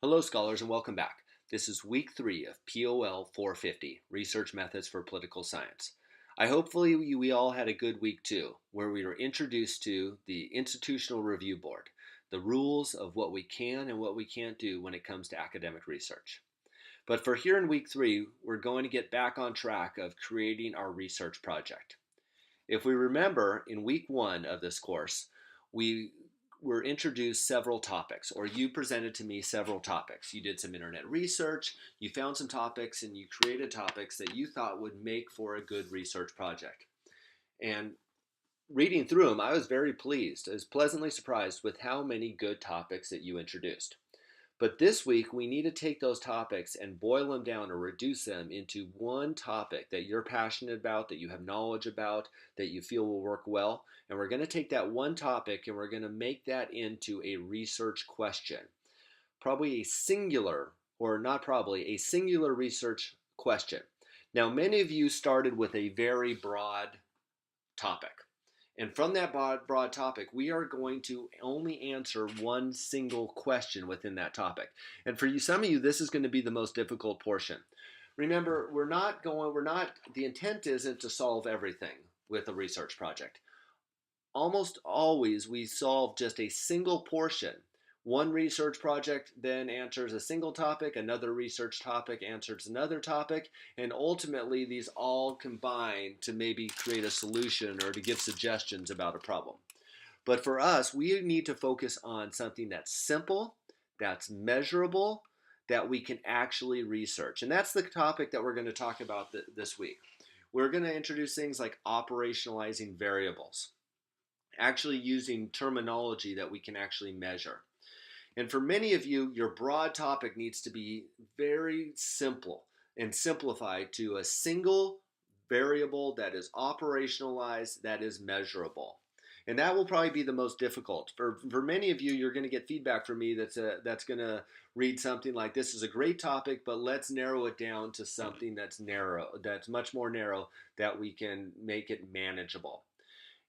Hello, scholars, and welcome back. This is week 3 of POL450, Research Methods for Political Science. Hopefully we all had a good week too, where we were introduced to the Institutional Review Board, the rules of what we can and what we can't do when it comes to academic research. But for here in week 3, we're going to get back on track of creating our research project. If we remember, in week 1 of this course, we were introduced several topics, or you presented to me several topics. You did some internet research, you found some topics, and you created topics that you thought would make for a good research project. And reading through them, I was very pleased. I was pleasantly surprised with how many good topics that you introduced. But this week, we need to take those topics and boil them down or reduce them into one topic that you're passionate about, that you have knowledge about, that you feel will work well. And we're going to take that one topic and we're going to make that into a research question. Probably a singular, or not probably, a singular research question. Now, many of you started with a very broad topic. And from that broad topic, we are going to only answer one single question within that topic. And for you, some of you, this is going to be the most difficult portion. Remember, the intent isn't to solve everything with a research project. Almost always we solve just a single portion. One research project then answers a single topic, another research topic answers another topic, and ultimately these all combine to maybe create a solution or to give suggestions about a problem. But for us, we need to focus on something that's simple, that's measurable, that we can actually research. And that's the topic that we're going to talk about this week. We're going to introduce things like operationalizing variables, actually using terminology that we can actually measure. And for many of you, your broad topic needs to be very simple and simplified to a single variable that is operationalized, that is measurable. And that will probably be the most difficult. For many of you, you're going to get feedback from me that's going to read something like, this is a great topic, but let's narrow it down to something that's narrow, that's much more narrow, that we can make it manageable.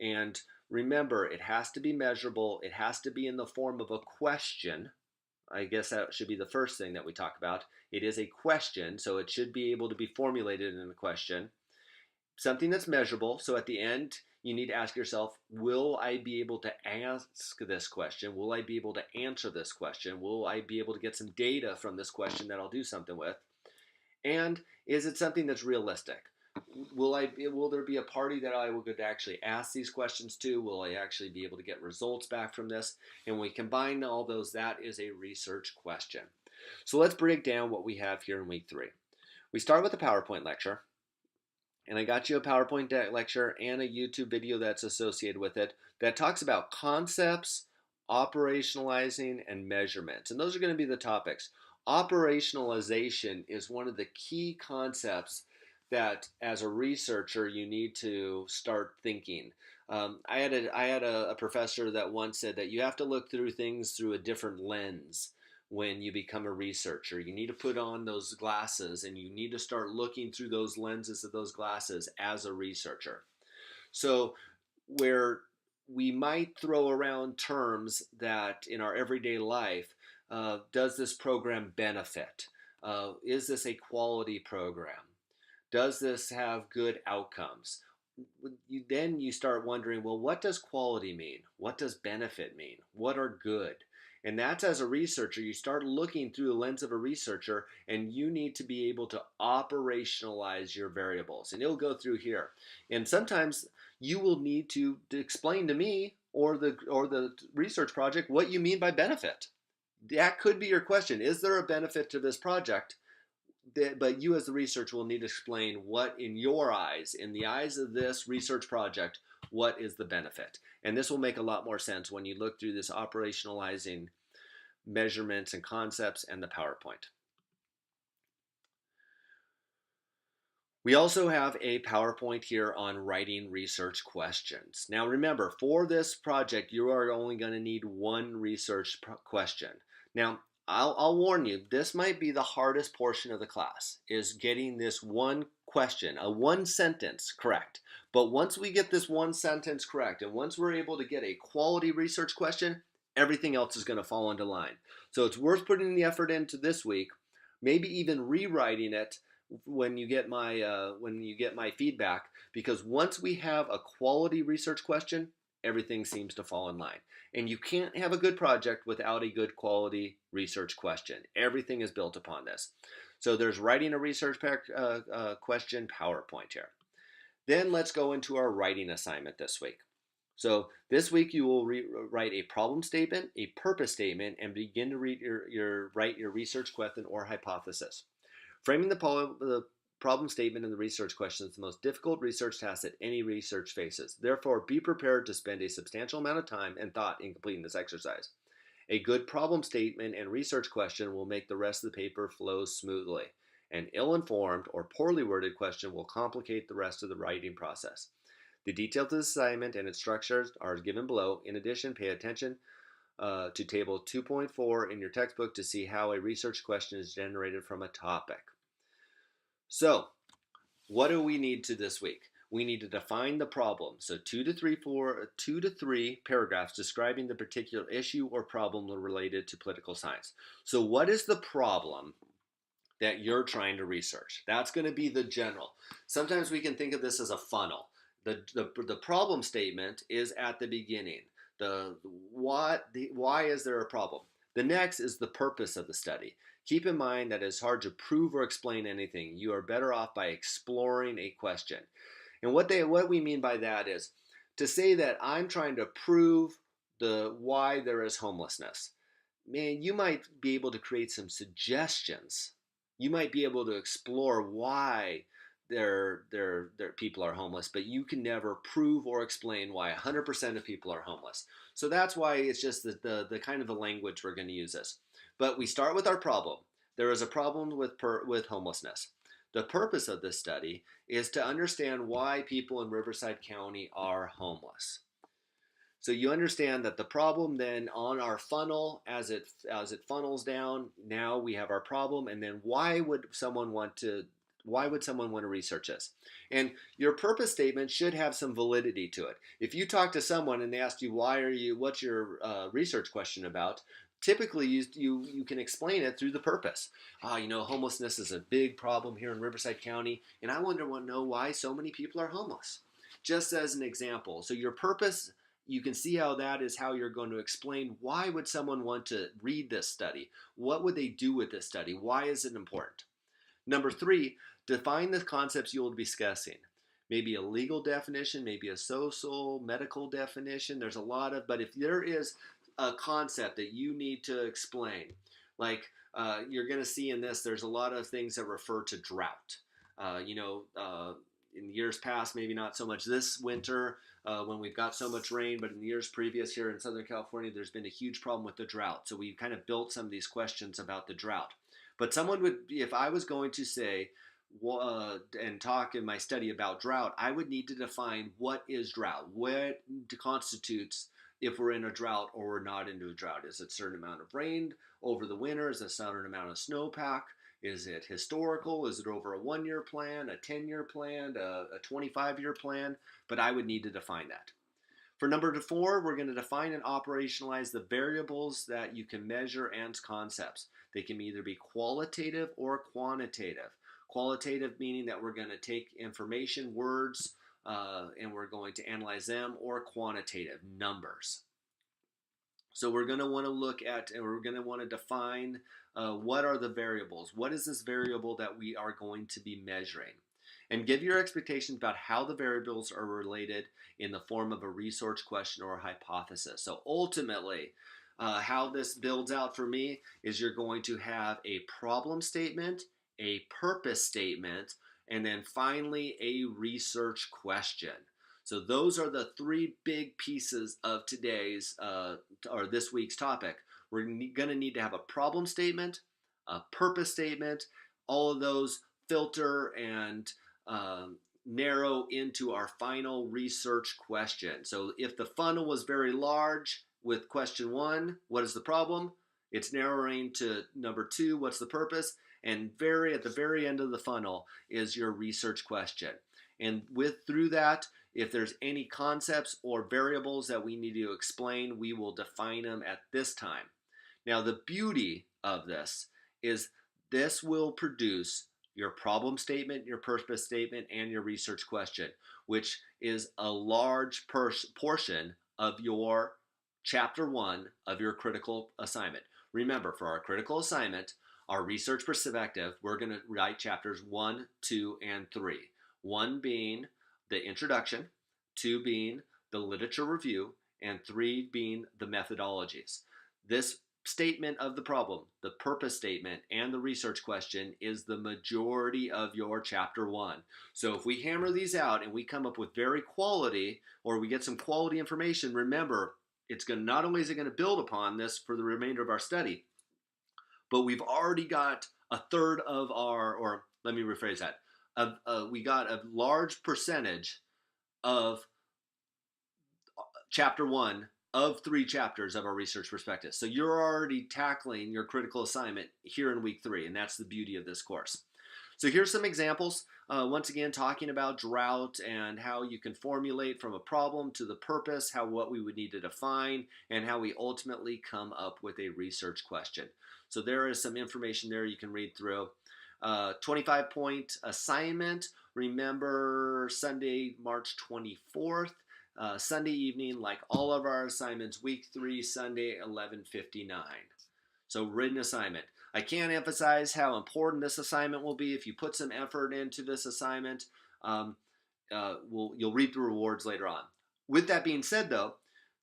And remember, it has to be measurable. It has to be in the form of a question. I guess that should be the first thing that we talk about. It is a question, so it should be able to be formulated in a question. Something that's measurable, so at the end, you need to ask yourself, will I be able to ask this question? Will I be able to answer this question? Will I be able to get some data from this question that I'll do something with? And is it something that's realistic? Will there be a party that I will get to actually ask these questions to? Will I actually be able to get results back from this? And when we combine all those, that is a research question. So let's break down what we have here in week 3. We start with a PowerPoint lecture. And I got you a PowerPoint lecture and a YouTube video that's associated with it that talks about concepts, operationalizing, and measurements. And those are going to be the topics. Operationalization is one of the key concepts that as a researcher you need to start thinking. I had a professor that once said that you have to look through things through a different lens when you become a researcher. You need to put on those glasses and you need to start looking through those lenses of those glasses as a researcher. So where we might throw around terms that in our everyday life, does this program benefit? Is this a quality program? Does this have good outcomes? Then you start wondering, well, what does quality mean? What does benefit mean? What are good? And that's, as a researcher, you start looking through the lens of a researcher, and you need to be able to operationalize your variables. And it'll go through here. And sometimes you will need to explain to me or the research project what you mean by benefit. That could be your question. Is there a benefit to this project? But you as the researcher will need to explain what, in your eyes, in the eyes of this research project, what is the benefit. And this will make a lot more sense when you look through this operationalizing measurements and concepts and the PowerPoint. We also have a PowerPoint here on writing research questions. Now remember, for this project, you are only going to need one research question. Now, I'll warn you, this might be the hardest portion of the class, is getting this one question, a one sentence correct. But once we get this one sentence correct, and once we're able to get a quality research question, everything else is going to fall into line. So it's worth putting the effort into this week, maybe even rewriting it when you get my feedback, because once we have a quality research question, everything seems to fall in line. And you can't have a good project without a good quality research question. Everything is built upon this. So there's writing a research question PowerPoint here. Then let's go into our writing assignment this week. So this week you will write a problem statement, a purpose statement, and begin to write your research question or hypothesis. Framing the problem statement and the research question is the most difficult research task that any research faces. Therefore, be prepared to spend a substantial amount of time and thought in completing this exercise. A good problem statement and research question will make the rest of the paper flow smoothly. An ill-informed or poorly worded question will complicate the rest of the writing process. The details of the assignment and its structures are given below. In addition, pay attention to table 2.4 in your textbook to see how a research question is generated from a topic. So, what do we need to this week? We need to define the problem. So 2 to 3 paragraphs describing the particular issue or problem related to political science. So what is the problem that you're trying to research? That's going to be the general. Sometimes we can think of this as a funnel. The problem statement is at the beginning. Why is there a problem? The next is the purpose of the study. Keep in mind that it's hard to prove or explain anything. You are better off by exploring a question. And what we mean by that is to say that I'm trying to prove why there is homelessness. Man, you might be able to create some suggestions. You might be able to explore why their people are homeless, but you can never prove or explain why 100% of people are homeless. So that's why it's just the kind of the language we're going to use this. But we start with our problem. There is a problem with homelessness. The purpose of this study is to understand why people in Riverside County are homeless. So you understand that the problem then on our funnel, as it funnels down, now we have our problem, and then why would someone want to research this? And your purpose statement should have some validity to it. If you talk to someone and they ask you what's your research question about, typically you can explain it through the purpose. Homelessness is a big problem here in Riverside County, and I want to know why so many people are homeless. Just as an example. So your purpose, you can see how that is how you're going to explain why would someone want to read this study? What would they do with this study? Why is it important? Number 3, define the concepts you will be discussing. Maybe a legal definition, maybe a social, medical definition. There's a lot of, but if there is a concept that you need to explain, like you're going to see in this, there's a lot of things that refer to drought. In years past, maybe not so much this winter when we've got so much rain, but in the years previous here in Southern California, there's been a huge problem with the drought. So we kind of built some of these questions about the drought. But someone would, if I was going to say and talk in my study about drought, I would need to define what is drought, what constitutes if we're in a drought or we're not into a drought. Is it a certain amount of rain over the winter? Is it a certain amount of snowpack? Is it historical? Is it over a 1-year plan, a 10-year plan, a 25-year plan? But I would need to define that. For number 4, we're going to define and operationalize the variables that you can measure and concepts. They can either be qualitative or quantitative. Qualitative meaning that we're going to take information, words, and we're going to analyze them, or quantitative, numbers. So we're going to want to look at, and we're going to want to define what are the variables. What is this variable that we are going to be measuring? And give your expectations about how the variables are related in the form of a research question or a hypothesis. So ultimately, how this builds out for me is you're going to have a problem statement, a purpose statement, and then finally a research question. So those are the 3 big pieces of today's or this week's topic. We're going to need to have a problem statement, a purpose statement, all of those filter and narrow into our final research question. So if the funnel was very large with question 1, what is the problem? It's narrowing to number 2, what's the purpose? And at the very end of the funnel is your research question. And through that, If there's any concepts or variables that we need to explain, we will define them at this time. Now, the beauty of this is this will produce your problem statement, your purpose statement, and your research question, which is a large portion of your chapter 1 of your critical assignment. Remember, for our critical assignment, our research perspective, we're going to write chapters 1, 2, and 3. 1 being the introduction, 2 being the literature review, and 3 being the methodologies. This statement of the problem, the purpose statement, and the research question is the majority of your chapter 1. So if we hammer these out and we come up with very quality, or we get some quality information, remember, it's going to, not only is it going to build upon this for the remainder of our study, but we've already got a third of our, or let me rephrase that, we got a large percentage of chapter 1 of 3 chapters of our research perspective. So you're already tackling your critical assignment here in week 3, and that's the beauty of this course. So here's some examples, once again talking about drought and how you can formulate from a problem to the purpose, what we would need to define, and how we ultimately come up with a research question. So there is some information there you can read through. 25-point assignment. Remember Sunday, March 24th. Sunday evening, like all of our assignments, week 3, Sunday, 11:59. So written assignment. I can't emphasize how important this assignment will be. If you put some effort into this assignment, you'll reap the rewards later on. With that being said, though,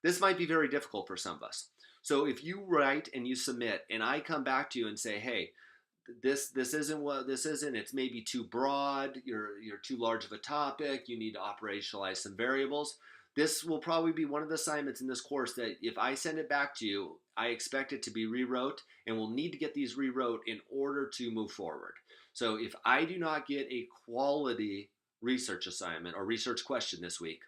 this might be very difficult for some of us. So if you write and you submit, and I come back to you and say, hey, this isn't what this isn't, it's maybe too broad, you're too large of a topic, you need to operationalize some variables. This will probably be one of the assignments in this course that if I send it back to you, I expect it to be rewrote, and we'll need to get these rewrote in order to move forward. So if I do not get a quality research assignment or research question this week,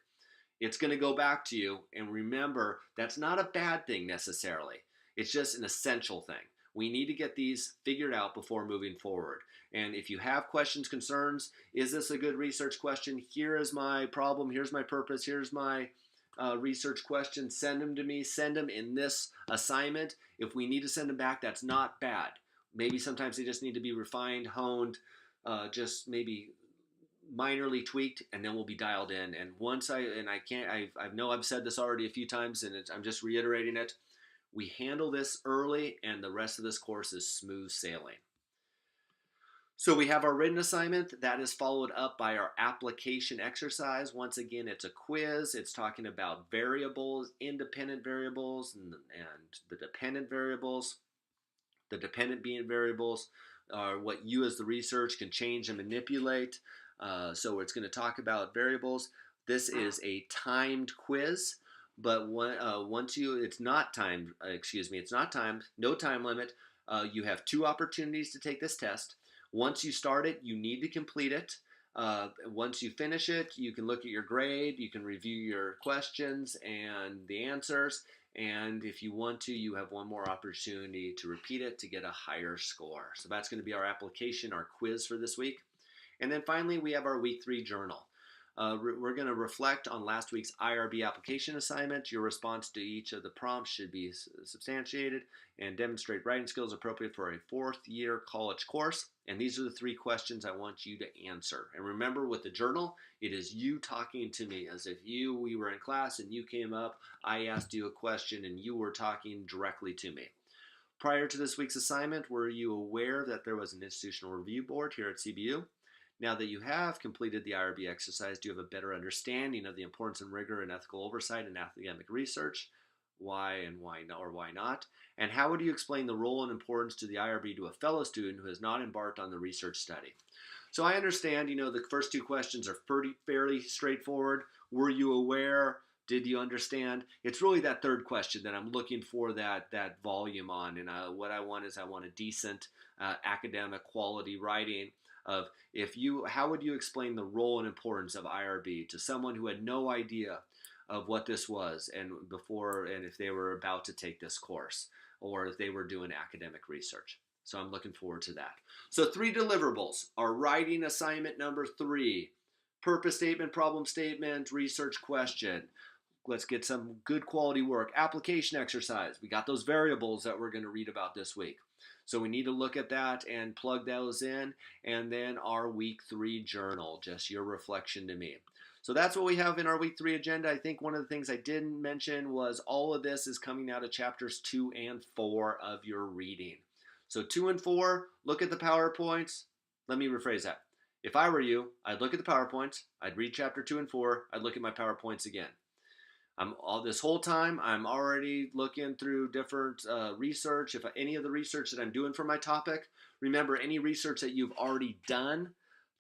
it's going to go back to you. And remember, that's not a bad thing necessarily. It's just an essential thing. We need to get these figured out before moving forward. And if you have questions, concerns, is this a good research question? Here is my problem. Here's my purpose. Here's my research question. Send them to me. Send them in this assignment. If we need to send them back, that's not bad. Maybe sometimes they just need to be refined, honed, just maybe minorly tweaked, and then we'll be dialed in. And once I know I've said this already a few times, and I'm just reiterating it. We handle this early, and the rest of this course is smooth sailing. So we have our written assignment that is followed up by our application exercise. Once again, it's a quiz. It's talking about variables, independent variables, and the dependent variables. The dependent being variables are what you as the research can change and manipulate. So it's going to talk about variables. This is a timed quiz. But it's not timed, it's not timed, no time limit. You have 2 opportunities to take this test. Once you start it, you need to complete it. Once you finish it, you can look at your grade, you can review your questions and the answers, and if you want to, you have one more opportunity to repeat it to get a higher score. So that's going to be our application, our quiz for this week. And then finally, we have our week 3 journal. We're going to reflect on last week's IRB application assignment. Your response to each of the prompts should be substantiated and demonstrate writing skills appropriate for a 4th-year college course. And these are the 3 questions I want you to answer. And remember, with the journal, it is you talking to me as if we were in class and you came up, I asked you a question, and you were talking directly to me. Prior to this week's assignment, were you aware that there was an institutional review board here at CBU? Now that you have completed the IRB exercise, do you have a better understanding of the importance and rigor in ethical oversight and academic research? Why and why not, or why not? And how would you explain the role and importance to the IRB to a fellow student who has not embarked on the research study? So I understand, the first 2 questions are fairly straightforward. Were you aware? Did you understand? It's really that 3rd question that I'm looking for that volume on. And what I want is I want a decent academic quality writing of how would you explain the role and importance of IRB to someone who had no idea of what this was and if they were about to take this course or if they were doing academic research. So I'm looking forward to that. So 3 deliverables. Our writing assignment number 3. Purpose statement, problem statement, research question. Let's get some good quality work. Application exercise. We got those variables that we're going to read about this week. So we need to look at that and plug those in. And then our week 3 journal, just your reflection to me. So that's what we have in our week 3 agenda. I think one of the things I didn't mention was all of this is coming out of chapters 2 and 4 of your reading. So 2 and 4, look at the PowerPoints. Let me rephrase that. If I were you, I'd look at the PowerPoints, I'd read chapter 2 and 4, I'd look at my PowerPoints again. This whole time I'm already looking through different research. If any of the research that I'm doing for my topic, remember any research that you've already done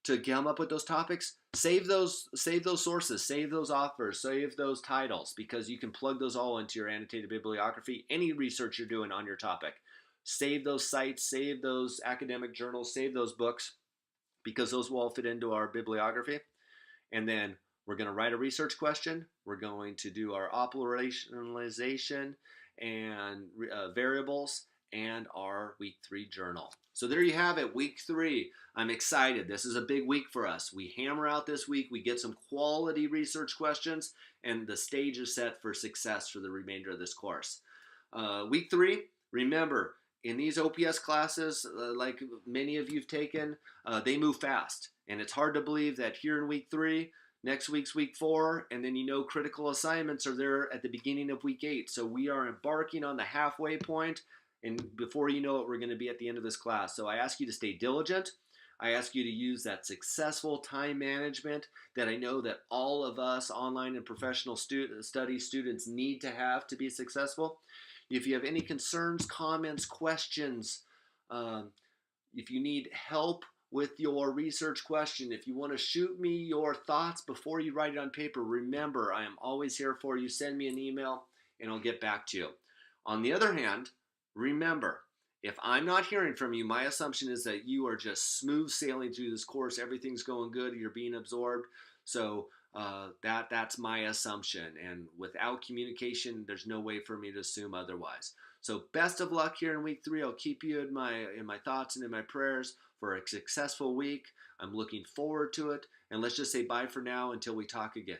to come up with those topics, save those sources, save those authors, save those titles, because you can plug those all into your annotated bibliography. Any research you're doing on your topic, save those sites, save those academic journals, save those books, because those will all fit into our bibliography. And then we're going to write a research question. We're going to do our operationalization and variables and our week 3 journal. So there you have it, week 3. I'm excited. This is a big week for us. We hammer out this week. We get some quality research questions, and the stage is set for success for the remainder of this course. Week 3, remember, in these OPS classes, like many of you've taken, they move fast. And it's hard to believe that here in week 3, next week's week 4, and then critical assignments are there at the beginning of week 8. So we are embarking on the halfway point, and before you know it, we're going to be at the end of this class. So I ask you to stay diligent. I ask you to use that successful time management that I know that all of us online and professional study students need to have to be successful. If you have any concerns, comments, questions, if you need help with your research question, if you want to shoot me your thoughts before you write it on paper, remember, I am always here for you. Send me an email and I'll get back to you. On the other hand, remember, if I'm not hearing from you, my assumption is that you are just smooth sailing through this course. Everything's going good. You're being absorbed. So that's my assumption. And without communication, there's no way for me to assume otherwise. So best of luck here in week 3. I'll keep you in my thoughts and in my prayers for a successful week. I'm looking forward to it. And let's just say bye for now until we talk again.